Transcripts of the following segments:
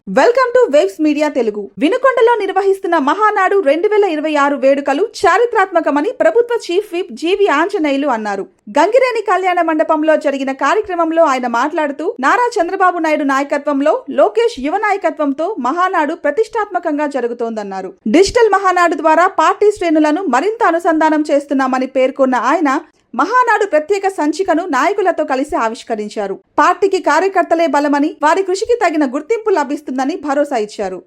Welcome to waves media Telugu. వినుకొండలో నిర్వహిస్తున్న మహానాడు 2026 వేడుకలు చారిత్రాత్మకమని ప్రభుత్వ చీఫ్ విప్ జీవి ఆంజనేయులు అన్నారు. గంగిరేని కళ్యాణ మండపంలో జరిగిన కార్యక్రమంలో ఆయన మాట్లాడుతూ నారా చంద్రబాబు నాయుడు నాయకత్వంలో, లోకేష్ యువ నాయకత్వంతో మహానాడు ప్రతిష్టాత్మకంగా జరుగుతోందన్నారు. డిజిటల్ మహానాడు ద్వారా పార్టీ శ్రేణులను మరింత అనుసంధానం చేస్తున్నామని పేర్కొన్న ఆయన మహానాడు ప్రత్యేక సంచికను నాయకులతో కలిసి ఆవిష్కరించారు. పార్టీకి కార్యకర్తలే బలమని, వారి కృషికి తగిన గుర్తింపు లభిస్తుందని భరోసా ఇచ్చారు.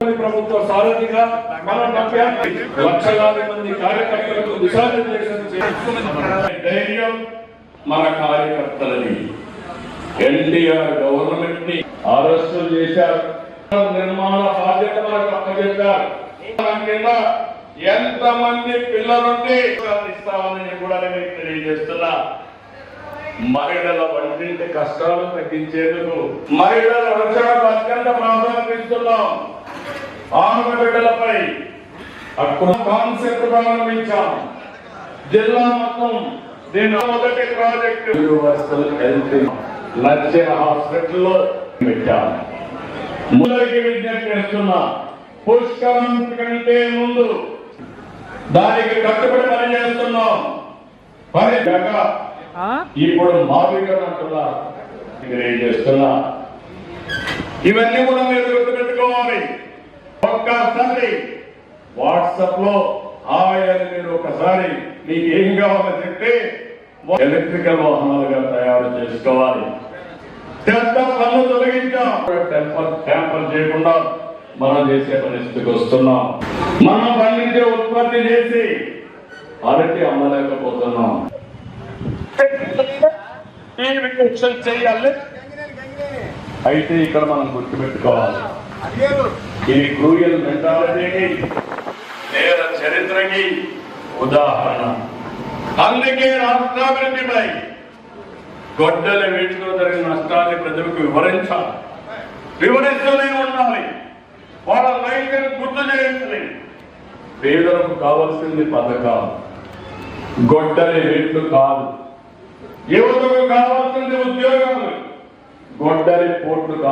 మన కార్యకర్తలని ఎన్టీఆర్ గవర్నమెంట్ ని అరెస్టులు చేశారు. నిర్మాణ బాధ్యత మనకు అప్పచెప్పారు. ఎంతమంది పిల్లలుంటే ఇస్తామని కూడా నేను తెలియజేస్తున్నా. మహిళల వంటింటి కష్టాలు తగ్గించేందుకు మహిళల రక్షణకు అత్యంత ప్రాధాన్యత ఇస్తున్నాం. ఆడబిడ్డలపై అక్కడ కాన్సెప్ట్ ప్రారంభించాం. జిల్లా మొత్తం దీని మొదటి ప్రాజెక్టు యూనివర్సల్ హెల్త్ లక్ష్య హాస్పిటల్లో పెట్టాం. ముందరికి విజ్ఞప్తి చేస్తున్నా, పుష్కరం కంటే ముందు దానికి కట్టుబడి పనిచేస్తున్నాం. ఇప్పుడు మావిగా చేస్తున్నా. ఇవన్నీ కూడా మీరు గుర్తుపెట్టుకోవాలి. ఒక్కసారి వాట్సాప్ లో ఆయన మీరు ఒకసారి మీకు ఏం కావాలో చెప్తే ఎలక్ట్రికల్ వాహనాలుగా తయారు చేసుకోవాలి. చెత్త పనులు తొలగించాం. ట్యాంపర్ చేయకుండా మనం చేసే పరిస్థితికి వస్తున్నాం. మనం పండించే ఉత్పత్తి చేసి అరటి అమ్మలేకపోతున్నాం. చేయాలి. అయితే ఇక్కడ మనం గుర్తుపెట్టుకోవాలి, ఇది క్రూయల్ మెంటాలిటీకి, నేర చరిత్రకి ఉదాహరణ. అందుకే రాష్ట్రాభివృద్ధిపై గొడ్డల వీటిలో జరిగిన నష్టాన్ని ప్రజలకు వివరించాలి. వివరిస్తూనే ఉండాలి. వాళ్ళ లైఫ్ని గుర్తు చేయాలి. పేదలకు కావాల్సింది పథకాలు, గొడ్డలి రేట్లు కాదు. యువతకు కావాల్సింది ఉద్యోగాలు, గొడ్డలి పోట్లు కాదు.